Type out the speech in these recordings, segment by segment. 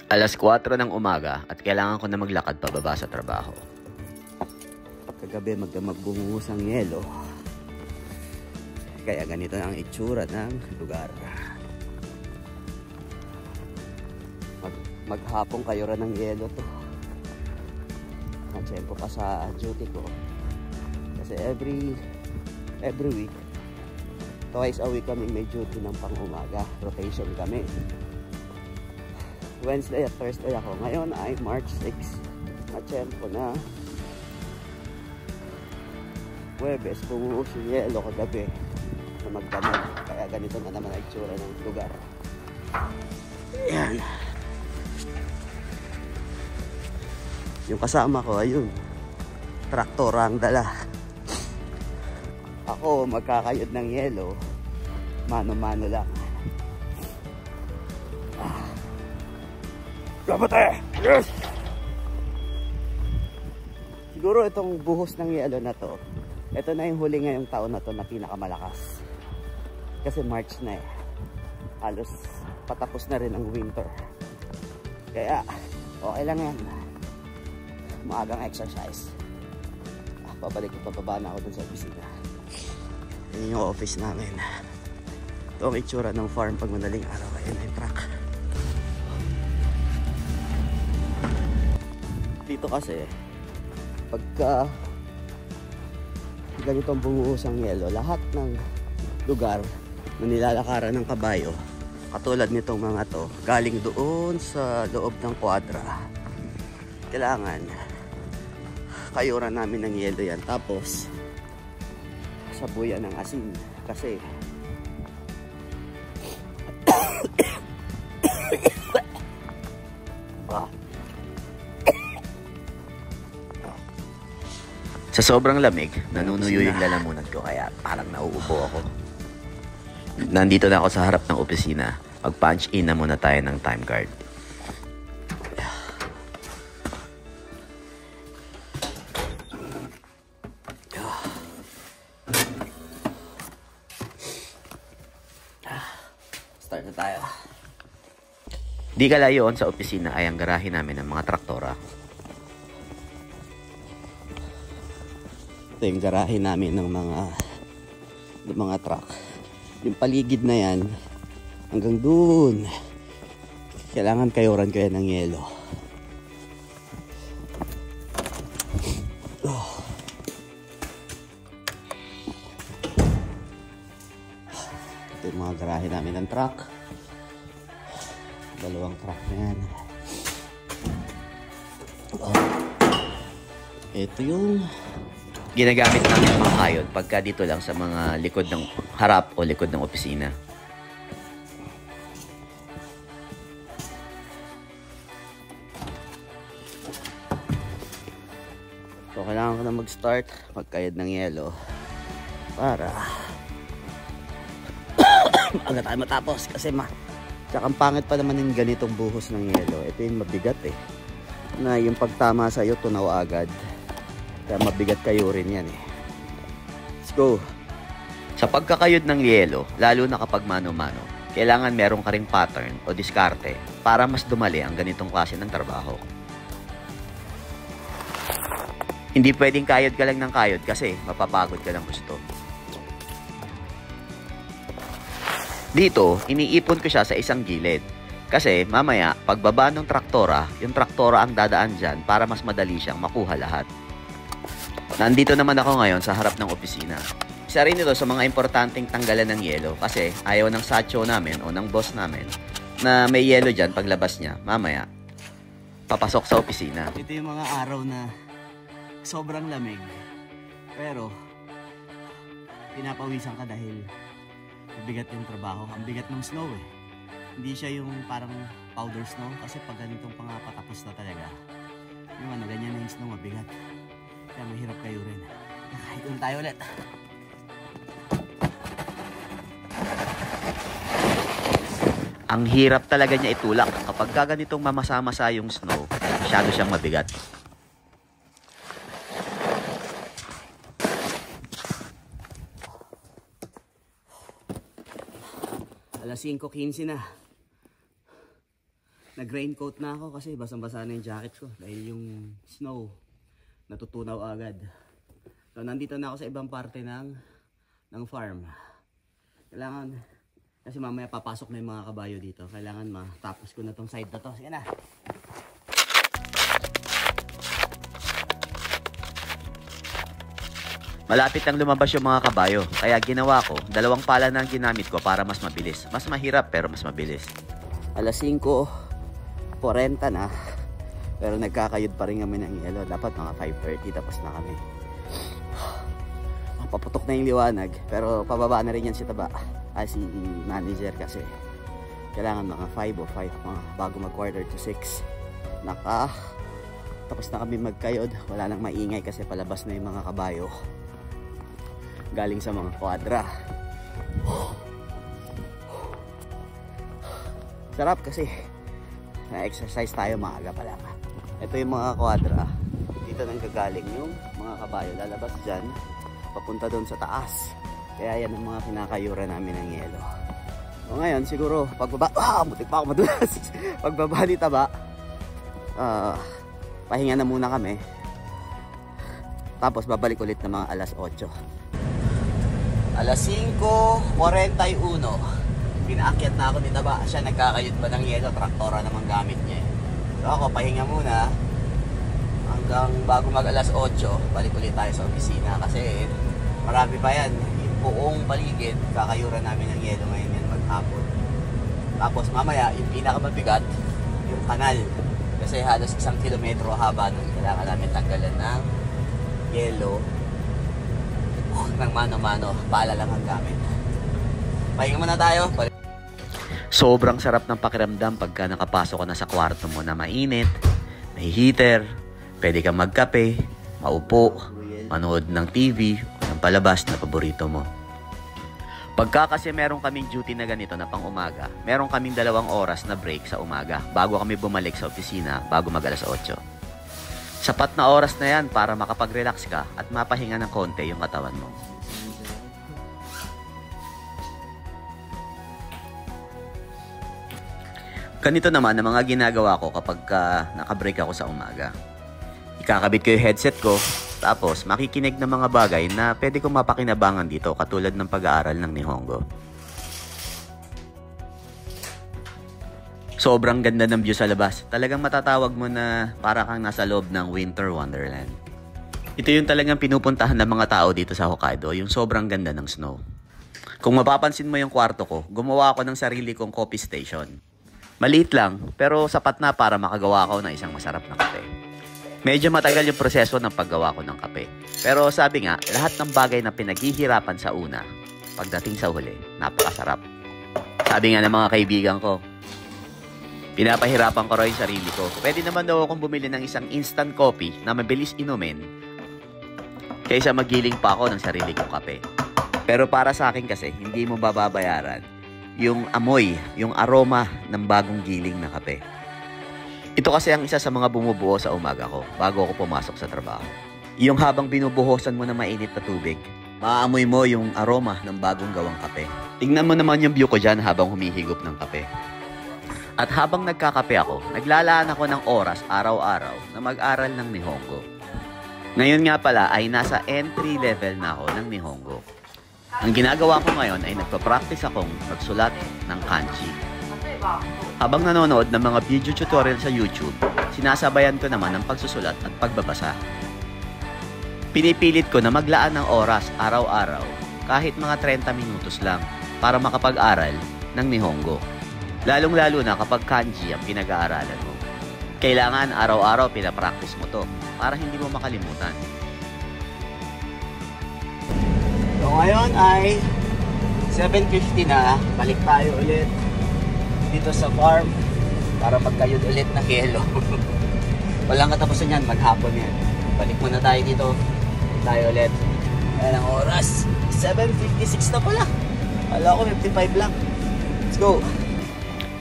Alas 4 ng umaga at kailangan ko na maglakad pababa sa trabaho. Kagabi magbumuhos ang yelo. Kaya ganito ang itsura ng lugar. Maghapong kayo rin ng yelo to. Nagsempo pa sa duty ko. Kasi every week, twice a week kami may duty ng pang-umaga. Rotation kami. Wednesday at Thursday ako. Ngayon ay March 6. Nagsempo na. Huwebes, bumuhos yung yelo kagabi na magdamag. Kaya ganito na naman ang itsura ng lugar. Ayan. Yung kasama ko, ayun. Traktora ang dala. Ako, magkakayod ng yelo. Mano-mano lang. Kapate! Yes! Siguro itong buhos ng yelo na to, ito na yung huli ngayong taon na to na pinakamalakas. Kasi March na eh. Halos patapos na rin ang winter. Kaya, okay lang yan. Maagang exercise. Pababa na ako dun sa opisina. Yan yung office namin. Ito ang itsura ng farm pag madaling araw. Ayan na yung truck. Dito kasi, pagka ganitong bumuhos ang yelo, lahat ng lugar na nilalakaran ng kabayo, katulad nitong mga to, galing doon sa loob ng kwadra. Kailangan kayuran namin ng yelo yan, tapos sabuyan ng asin kasi sa sobrang lamig, nanunuyo yung lalamunan ko kaya parang nauubo ako. Nandito na ako sa harap ng opisina. Mag-punch in na muna tayo ng time card. start na tayo. Di kalayoon sa opisina ay ang garahe namin ng mga traktora. Ito yung garahe namin ng mga truck. Yung paligid na yan hanggang dun, kailangan kayuran ko yan ng yelo. Ito yung mga garahe namin ng truck. Dalawang truck na yan. Ito yung Ginagamit namin mga kayod pagka dito lang sa mga likod ng harap o likod ng opisina. So kailangan ko na mag-start, magkayod ng yelo para agad tayo matapos kasi tsaka ang pangit pa naman yung ganitong buhos ng yelo. Ito yung mabigat eh, na yung pagtama sa'yo tunaw agad. Kaya mabigat kayo rin yan eh. Let's go. Sa pagkakayod ng yelo, lalo na kapag mano-mano, kailangan meron ka ring pattern o diskarte para mas dumali ang ganitong klase ng trabaho. Hindi pwedeng kayod ka lang ng kayod kasi mapapagod ka ng gusto. Dito, iniipon ko siya sa isang gilid. Kasi mamaya, pagbaba ng traktora, yung traktora ang dadaan dyan para mas madali siyang makuha lahat. Nandito naman ako ngayon sa harap ng opisina. Isa rin ito sa mga importanteng tanggalan ng yelo kasi ayaw ng sacho namin o ng boss namin na may yelo dyan paglabas niya. Mamaya, papasok sa opisina. Ito yung mga araw na sobrang lamig. Pero, pinapawisan ka dahil mabigat yung trabaho. Ang bigat ng snow eh. Hindi siya yung parang powder snow kasi pag ganitong pangapatapos na talaga. Yung ganyan na yung snow, mabigat. Kaya mahirap kayo rin. Ito tayo ulit. Ang hirap talaga niya itulak kapag ganitong mamasa-masa yung snow. Masyado siyang mabigat. Alas 5:15 na. Nag-raincoat na ako kasi basang-basa na yung jacket ko dahil yung snow natutunaw agad. So nandito na ako sa ibang parte ng farm. Kailangan, kasi mamaya papasok na yung mga kabayo dito. Kailangan matapos ko na tong side na to. Sige na. Malapit nang lumabas yung mga kabayo, kaya ginawa ko, 2 pala na ang ginamit ko para mas mabilis. Mas mahirap pero mas mabilis. Alas 5:40 na. Pero nagkakayod pa rin kami ng yelo. Dapat mga 5:30 tapos na kami. Paputok na yung liwanag. Pero pababa na rin yan si Taba. Si manager kasi. Kailangan mga 5 o 5 bago mag 5:45. Tapos na kami magkayod. Wala nang maingay kasi palabas na yung mga kabayo. Galing sa mga kwadra. Sarap kasi na-exercise tayo maaga pa lang. Ito yung mga kwadra. Dito nang gagaling yung mga kabayo. Lalabas dyan, papunta doon sa taas. Kaya yan ang mga kinakayura namin ng yelo. So ngayon siguro pagbaba, butik pa ako madulas. Pagbaba ni Taba, pahinga na muna kami. Tapos babalik ulit ng mga alas 8. Alas 5:41. Pinaakyat na ako ni Taba. Siya nagkakayod pa ng yelo. Traktora naman gamit niya. So ako pahinga muna. Hanggang bago mag alas 8. Balik ulit tayo sa opisina. Kasi marami pa yan. Yung buong paligid. Kakayura namin ng yelo ngayon yan maghapon. Tapos mamaya yung pinakamabigat. Yung kanal. Kasi halos 1 kilometro haba nun. Kailangan namin tanggalan ng yelo. Ng mano-mano, pala lang ang gamit. Pahinga muna tayo. Sobrang sarap ng pakiramdam pagka nakapasok ka na sa kwarto mo na mainit, may heater, pwede kang magkape, maupo, manood ng TV, o ng palabas na paborito mo. Pagka kasi meron kaming duty na ganito na pang umaga, meron kaming 2 oras na break sa umaga bago kami bumalik sa opisina bago mag alas 8. Sapat na oras na yan para makapag-relax ka at mapahinga ng konti yung katawan mo. Ganito naman ang mga ginagawa ko kapag nakabreak ako sa umaga. Ikakabit ko yung headset ko, tapos makikinig ng mga bagay na pwede kong mapakinabangan dito katulad ng pag-aaral ng Nihongo. Sobrang ganda ng view sa labas. Talagang matatawag mo na para kang nasa loob ng Winter Wonderland. Ito yung talagang pinupuntahan ng mga tao dito sa Hokkaido, yung sobrang ganda ng snow. Kung mapapansin mo yung kwarto ko, gumawa ako ng sarili kong coffee station. Maliit lang, pero sapat na para makagawa ako ng isang masarap na kape. Medyo matagal yung proseso ng paggawa ko ng kape. Pero sabi nga, lahat ng bagay na pinaghihirapan sa una, pagdating sa huli, napakasarap. Sabi nga ng mga kaibigan ko, pinapahirapan ko rin yung sarili ko. Pwede naman daw akong bumili ng isang instant coffee na mabilis inumin kaysa magiling pa ako ng sarili kong kape. Pero para sa akin kasi, hindi mo bababayaran yung amoy, yung aroma ng bagong giling na kape. Ito kasi ang isa sa mga bumubuo sa umaga ko bago ako pumasok sa trabaho. Yung habang binubuhosan mo ng mainit na tubig, maaamoy mo yung aroma ng bagong gawang kape. Tingnan mo naman yung view ko dyan habang humihigop ng kape. At habang nagkakape ako, naglalaan ako ng oras araw-araw na mag-aral ng Nihongo. Ngayon nga pala ay nasa entry level na ako ng Nihongo. Ang ginagawa ko ngayon ay nagpa-practice akong magsulat ng kanji. Habang nanonood ng mga video tutorial sa YouTube, sinasabayan ko naman ang pagsusulat at pagbabasa. Pinipilit ko na maglaan ng oras araw-araw kahit mga 30 minutos lang para makapag-aral ng Nihongo. Lalong-lalo na kapag kanji ang pinag-aaralan mo. Kailangan araw-araw pinapractice mo to para hindi mo makalimutan. So ngayon ay 7:50 na. Balik tayo ulit dito sa farm para magkayod ulit ng yelo. Walang katapusan yan, maghapon yan. Balik muna tayo dito. Tayo ulit. Ayan ang oras. 7:56 na pala. Wala ko 55 lang. Let's go.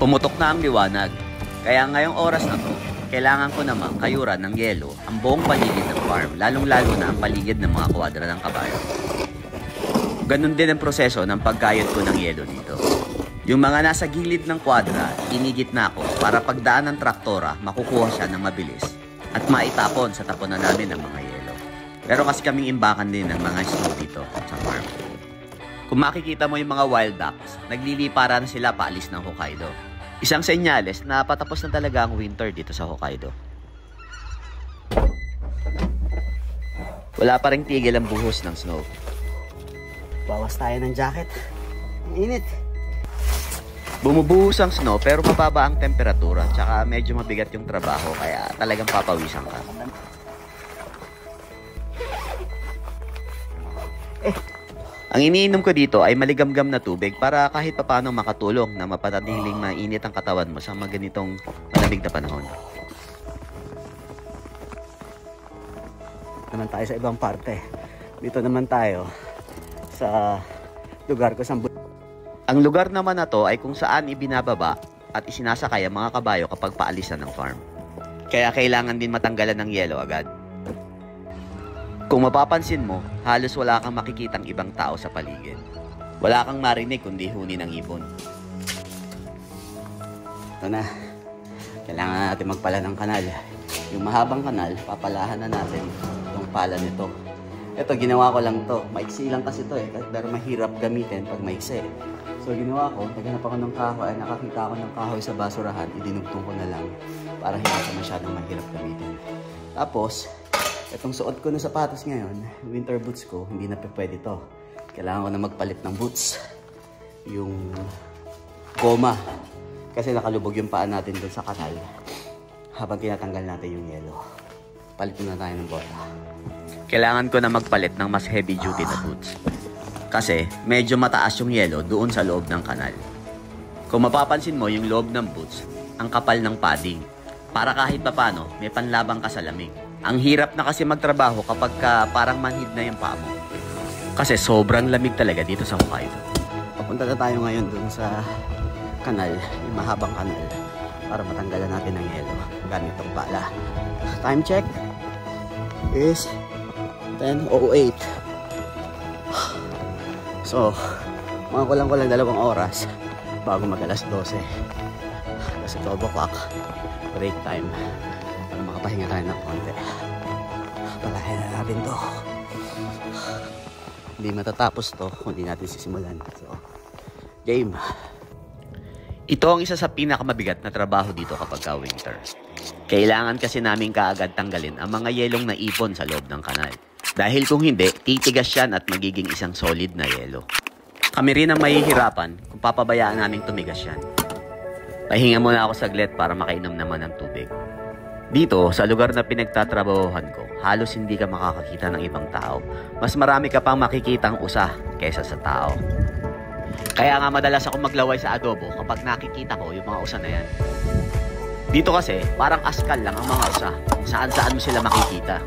Pumutok na ang liwanag. Kaya ngayong oras na to, kailangan ko namang kayuran ng yelo ang buong paligid ng farm, lalong-lalo na ang paligid ng mga kwadra ng kabayo. Ganon din ang proseso ng pagkayod ko ng yelo dito. Yung mga nasa gilid ng kwadra, inigit na ako para pagdaan ng traktora, makukuha siya ng mabilis at maitapon sa tapunan namin ng mga yelo. Pero kasi kaming imbakan din ng mga snow dito sa farm. Kung makikita mo yung mga wild ducks, nagliliparan sila paalis ng Hokkaido. Isang senyales na patapos na talaga ang winter dito sa Hokkaido. Wala pa ring tigil ang buhos ng snow. Bawas tayo ng jacket. Ang init. Bumubuhos ang snow pero mababa ang temperatura tsaka medyo mabigat yung trabaho kaya talagang papawisan ka. Ang iniinom ko dito ay maligamgam na tubig para kahit papaano makatulong na mapanatiling mainit ang katawan mo sa mga ganitong malamig na panahon. Naman tayo sa ibang parte. Dito naman tayo sa lugar ko sa Ang lugar naman na to ay kung saan ibinababa at isinasakay ang mga kabayo kapag paalisan ng farm. Kaya kailangan din matanggalan ng yelo agad. Kung mapapansin mo, halos wala kang makikitang ibang tao sa paligid. Wala kang marinig kundi huni ng ibon. Ito na. Kailangan natin magpala ng kanal. Yung mahabang kanal, papalahan na natin itong pala nito. Ito, ginawa ko lang to. Maiksi lang kasi to pero mahirap gamitin pag maiksi. So, ginawa ko, naghanap ako ng kahoy, nakakita ako ng kahoy sa basurahan, idinugtong ko na lang para hindi ko masyadong mahirap gamitin. Tapos, itong suot ko na sapatos ngayon, winter boots ko, hindi na pwede to. Kailangan ko na magpalit ng boots. Yung goma. Kasi nakalubog yung paa natin dun sa kanal. Habang tinatanggal natin yung yelo. Palit na tayo ng bota. Kailangan ko na magpalit ng mas heavy duty na boots. Kasi medyo mataas yung yelo doon sa loob ng kanal. Kung mapapansin mo yung loob ng boots, ang kapal ng padding. Para kahit papano, may panlabang ka sa lamig. Ang hirap na kasi magtrabaho kapag parang manhid na yung paa mo. Kasi sobrang lamig talaga dito sa Hokkaido. Papunta na tayo ngayon dun sa kanal, yung mahabang kanal, para matanggalan natin ng yelo gamit itong pala. Time check is 10:08. So, mga kulang-kulang 2 oras bago mag-alas 12. Kasi 12 o'clock, break time. Para makapahinga tayo ng konti. Palahin na natin to. Hindi matatapos to kung hindi natin sisimulan. So, game. Ito ang isa sa pinakamabigat na trabaho dito kapag winter. Kailangan kasi namin kaagad tanggalin ang mga yelong naipon sa loob ng kanal. Dahil kung hindi, titigas yan at magiging isang solid na yelo. Kami rin ang mahihirapan kung papabayaan namin tumigas yan. Pahinga muna ako saglit para makainom naman ng tubig. Dito, sa lugar na pinagtatrabahuhan ko, halos hindi ka makakakita ng ibang tao. Mas marami ka pang makikitang usa kaysa sa tao. Kaya nga madalas ako maglaway sa adobo kapag nakikita ko yung mga usa na yan. Dito kasi, parang askal lang ang mga usa. Saan-saan mo sila makikita.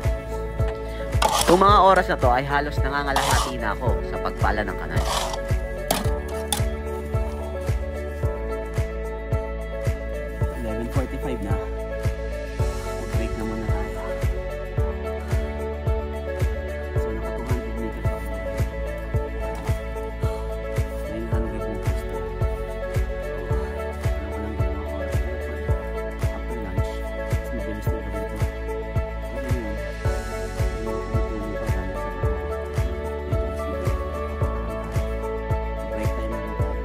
Kung mga oras na to ay halos nangangalahati na ako sa pagpala ng kanal. Na. Break na muna tayo. So, naka 200 meters ako. 900 meters na. So, walang ginawa ko. After lunch, mabilis na kami ito. Kasi yun, hindi ako pa sa break time na tayo.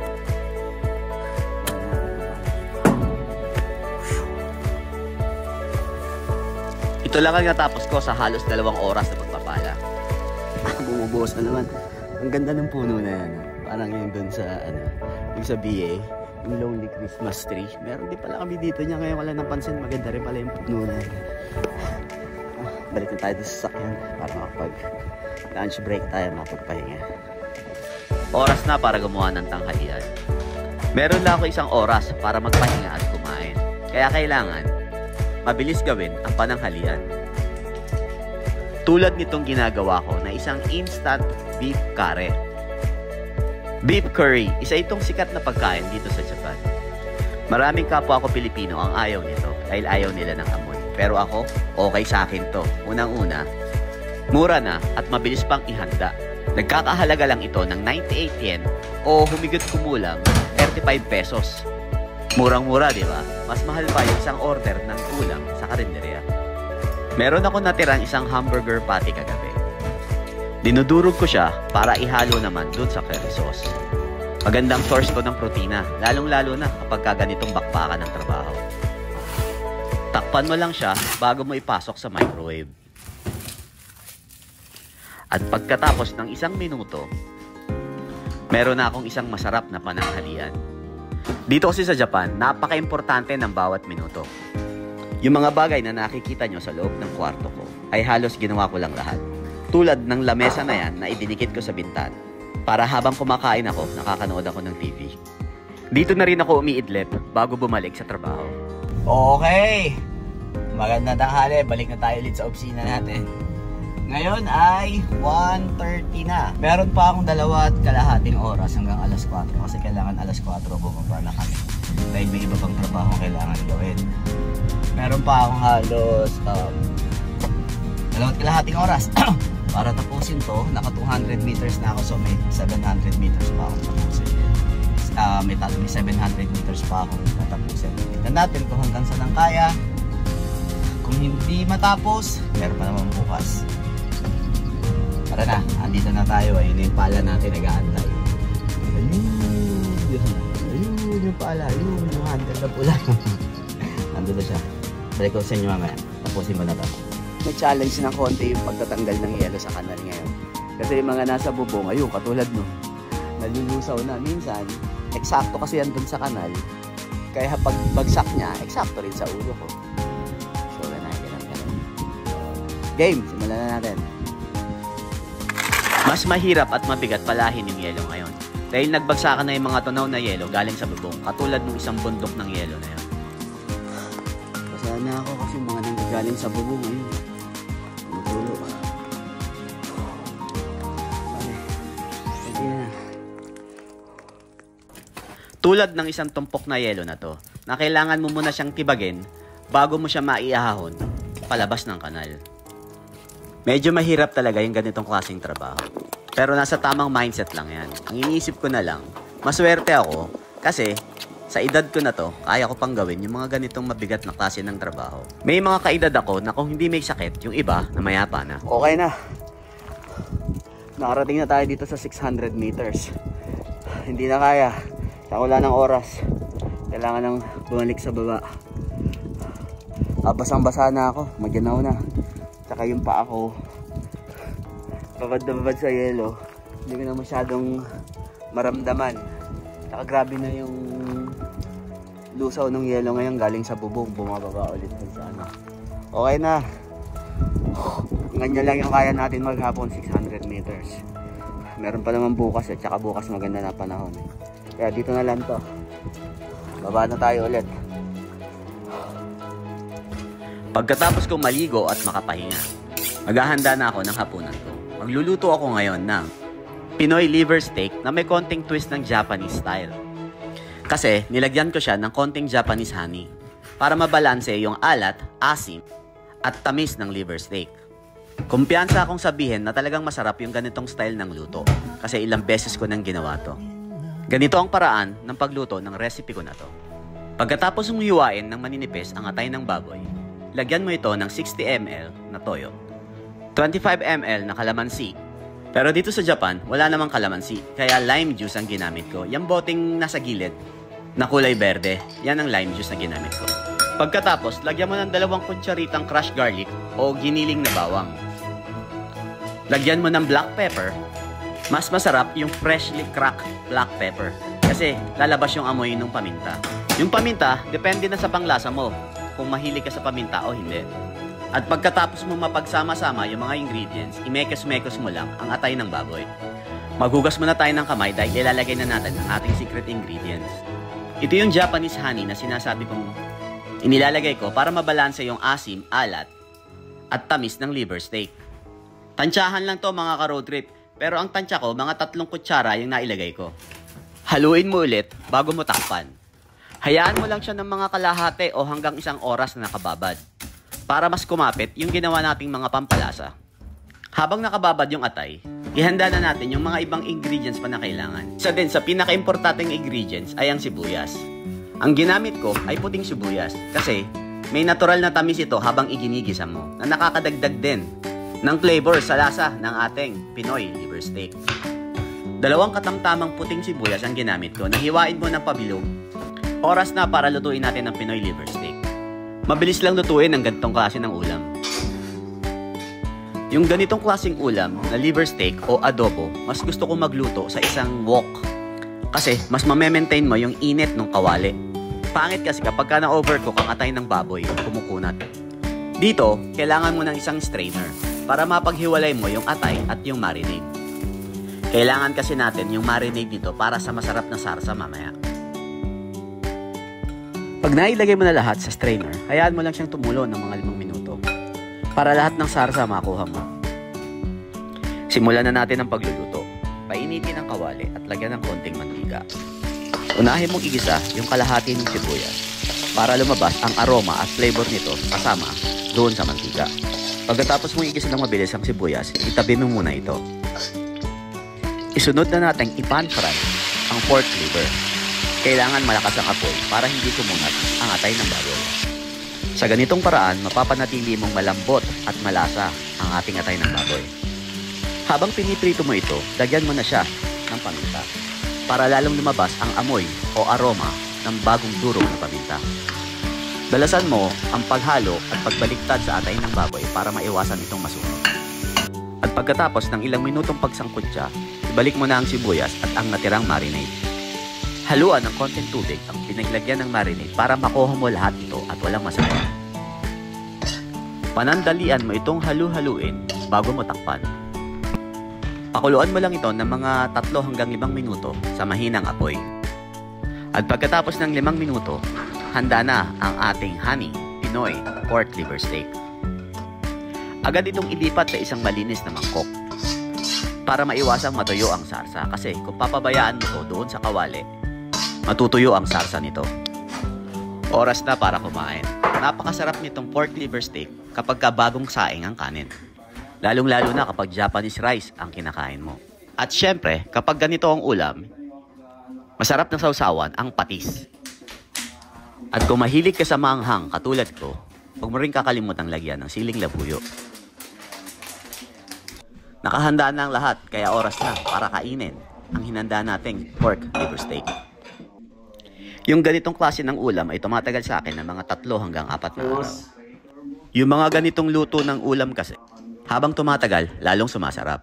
Ito lang ang natapos ko sa halos 2 oras na pagpapala. Bumubuhos na naman. Ang ganda ng puno na yan. Parang yung dun sa, yung sa BA, yung Lonely Christmas Tree. Meron din pala kami dito niya. Ngayon wala napansin. Maganda rin pala yung puno na yan. Balik na tayo sa sasakyan para makapag lunch break tayo, makapagpahinga. Oras na para gumawa ng tanghalian. Meron lang ako 1 oras para magpahinga at kumain. Kaya kailangan mabilis gawin ang pananghalian. Tulad nitong ginagawa ko na isang instant beef curry. Beef curry, isa itong sikat na pagkain dito sa Japan. Maraming kapwa ko Pilipino ang ayaw nito dahil ayaw nila ng amoy. Pero ako, okay sa akin to. Unang-una, mura na at mabilis pang ihanda. Nagkakahalaga lang ito ng 98 yen o humigit kumulang 35 pesos. Murang-mura, di ba? Mas mahal pa yung isang order ng ulam sa karinderya. Meron ako natirang isang hamburger patty kagabi. Dinudurog ko siya para ihalo naman dun sa curry sauce. Magandang source ko ng protina, lalong-lalo na kapag ganitong bakbakan ng trabaho. Takpan mo lang siya bago mo ipasok sa microwave. At pagkatapos ng 1 minuto, meron na akong isang masarap na pananghalian. Dito kasi sa Japan, napaka-importante ng bawat minuto. Yung mga bagay na nakikita nyo sa loob ng kwarto ko ay halos ginawa ko lang lahat. Tulad ng lamesa na yan na idinikit ko sa bintan para habang kumakain ako, nakakanood ako ng TV. Dito na rin ako umiidlip bago bumalik sa trabaho. Okay! Magandang tanghali, balik na tayo ulit sa opisina natin. Ngayon ay 1:30 na. Meron pa akong 2.5 oras hanggang alas 4 kasi kailangan alas 4 bumaba na kami. Dahil may iba pang trabaho kailangan gawin. Meron pa akong halos 2.5 oras para tapusin to. Naka 200 meters na ako, so may 700 meters pa akong tapusin. May 700 meters pa akong tapusin. Tignan natin kung hanggang saan ang kaya. Kung hindi matapos, meron pa naman bukas. Tara na, andito na tayo. Ayun yung pala natin, nag-aantay. Ayun yung pala. Ayun yung handle na pula. Nandito siya. Balik ko sa inyo mamaya. Tapusin mo na ito. May challenge ng konti yung pagtatanggal ng yelo sa kanal ngayon. Kasi yung mga nasa bubong, ayun, katulad no, nalulusaw na. Minsan, eksakto kasi yan dun sa kanal. Kaya pag bagsak niya, eksakto rin sa ulo ko. So, ganun. Game, simulan na natin. Mas mahirap at mabigat palahin yung yelo ngayon. Dahil nagbagsakan na yung mga tunaw na yelo galing sa bubong, katulad ng isang bundok ng yelo na yun. Pasaan na ako kasi mga nanggagaling sa bubong ngayon. Matulog. Tulad ng isang tumpok na yelo na to, na kailangan mo muna siyang tibagin bago mo siya maiahon palabas ng kanal. Medyo mahirap talaga yung ganitong klaseng trabaho. Pero nasa tamang mindset lang yan. Ang iniisip ko na lang, maswerte ako kasi sa edad ko na to, kaya ko pang gawin yung mga ganitong mabigat na klase ng trabaho. May mga kaedad ako na kung hindi may sakit, yung iba na mayapa na. Okay na. Nakarating na tayo dito sa 600 meters. Hindi na kaya. Saka wala ng oras. Kailangan nang bumalik sa baba. Basang-basa na ako. Maganaw na. Tsaka yung paa ko, babad na babad sa yelo. Hindi ko na masyadong maramdaman. Tsaka grabe na yung lusaw ng yelo ngayon galing sa bubong. Bumababa ulit sa ano. Okay na. Ganyan lang yung kaya natin maghapon, 600 meters. Meron pa naman bukas at tsaka bukas maganda na panahon. Kaya dito na lang to. Baba na tayo ulit. Pagkatapos kong maligo at makapahinga, maghahanda na ako ng hapunan ko. Magluluto ako ngayon ng Pinoy liver steak na may konting twist ng Japanese style. Kasi nilagyan ko siya ng konting Japanese honey para mabalanse yung alat, asim, at tamis ng liver steak. Kumpiyansa akong sabihin na talagang masarap yung ganitong style ng luto kasi ilang beses ko nang ginawa to. Ganito ang paraan ng pagluto ng recipe ko na to. Pagkatapos mong hiwain ng maninipis ang atay ng baboy, lagyan mo ito ng 60 ml na toyo, 25 ml na kalamansi. Pero dito sa Japan, wala namang kalamansi, kaya lime juice ang ginamit ko. Yung boteng nasa gilid na kulay berde, yan ang lime juice na ginamit ko. Pagkatapos, lagyan mo ng 2 kutsaritang crushed garlic o giniling na bawang. Lagyan mo ng black pepper. Mas masarap yung freshly cracked black pepper kasi lalabas yung amoy ng paminta. Yung paminta, depende na sa panglasa mo kung mahilig ka sa paminta o hindi. At pagkatapos mo mapagsama-sama yung mga ingredients, imekos-mekos mo lang ang atay ng baboy. Maghugas muna tayo ng kamay dahil ilalagay na natin ang ating secret ingredients. Ito yung Japanese honey na sinasabi kong inilalagay ko para mabalanse yung asim, alat, at tamis ng liver steak. Tansyahan lang to mga ka-road trip, pero ang tansya ko, mga 3 kutsara yung nailagay ko. Haluin mo ulit bago mo takpan. Hayaan mo lang siya ng mga kalahati o hanggang 1 oras na nakababad para mas kumapit yung ginawa nating mga pampalasa. Habang nakababad yung atay, ihanda na natin yung mga ibang ingredients pa na kailangan. Isa din sa pinaka-importanting ingredients ay ang sibuyas. Ang ginamit ko ay puting sibuyas kasi may natural na tamis ito habang iginigisa mo na nakakadagdag din ng flavor sa lasa ng ating Pinoy liver steak. 2 katamtamang puting sibuyas ang ginamit ko na hiwain mo ng pabilog. Oras na para lutuin natin ang Pinoy liver steak. Mabilis lang lutuin ang ganitong klase ng ulam. Yung ganitong klaseng ulam na liver steak o adobo, mas gusto kong magluto sa isang wok. Kasi mas ma-maintain mo yung init ng kawali. Pangit kasi kapag ka na-overcook ang atay ng baboy, kumukunat. Dito, kailangan mo ng isang strainer para mapaghiwalay mo yung atay at yung marinade. Kailangan kasi natin yung marinade dito para sa masarap na sarsa mamaya. Pag nailagay mo na lahat sa strainer, hayaan mo lang siyang tumulo ng mga 5 minuto para lahat ng sarsa makuha mo. Simulan na natin ang pagluluto. Painitin ang kawali at lagyan ng konting mantika. Unahin mong igisa yung kalahati ng sibuyas para lumabas ang aroma at flavor nito kasama doon sa mantika. Pagkatapos mong igisa ng mabilis ang sibuyas, itabi mo muna ito. Isunod na natin i-pan fry ang pork liver. Kailangan malakas ang apoy para hindi kumunat ang atay ng baboy. Sa ganitong paraan, mapapanatili mong malambot at malasa ang ating atay ng baboy. Habang piniprito mo ito, lagyan mo na siya ng paminta para lalong lumabas ang amoy o aroma ng bagong durog na paminta. Dalasan mo ang paghalo at pagbaliktad sa atay ng baboy para maiwasan itong masunog. At pagkatapos ng ilang minutong pagsangkot siya, ibalik mo na ang sibuyas at ang natirang marinade. Haluan ng konting tubig ang pinaglagyan ng marinade para makuha mo lahat ito at walang masayang. Panandalian mo itong halu-haluin bago mo takpan. Pakuluan mo lang ito ng mga 3 hanggang 5 minuto sa mahinang apoy. At pagkatapos ng 5 minuto, handa na ang ating honey Pinoy pork liver steak. Agad itong ilipat sa isang malinis na mangkok para maiwasang matuyo ang sarsa kasi kung papabayaan mo ito doon sa kawali, matutuyo ang sarsa nito. Oras na para kumain. Napakasarap nitong pork liver steak kapag bagong saing ang kanin. Lalong-lalo na kapag Japanese rice ang kinakain mo. At syempre, kapag ganito ang ulam, masarap na sausawan ang patis. At kung mahilig ka sa maanghang katulad ko, huwag mo rin kakalimutang lagyan ng siling labuyo. Nakahanda na ang lahat, kaya oras na para kainin ang hinanda nating pork liver steak. Yung ganitong klase ng ulam ay tumatagal sa akin ng mga 3 hanggang 4 na araw. Yung mga ganitong luto ng ulam kasi, habang tumatagal, lalong sumasarap.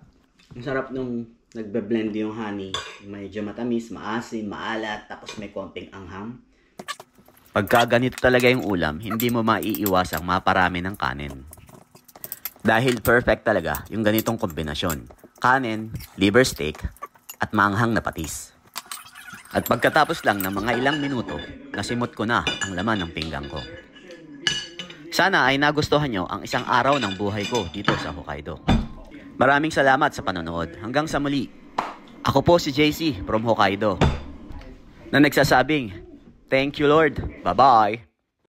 Ang sarap nung nagbe-blend yung honey. Medyo matamis, maasim, maalat, tapos may konting anghang. Pagka ganito talaga yung ulam, hindi mo maiiwasang maparami ng kanin. Dahil perfect talaga yung ganitong kombinasyon. Kanin, liver steak, at maanghang na patis. At pagkatapos lang ng mga ilang minuto, nasimot ko na ang laman ng pinggang ko. Sana ay nagustuhan nyo ang isang araw ng buhay ko dito sa Hokkaido. Maraming salamat sa panonood. Hanggang sa muli. Ako po si JC from Hokkaido na nagsasabing, thank you Lord. Bye-bye.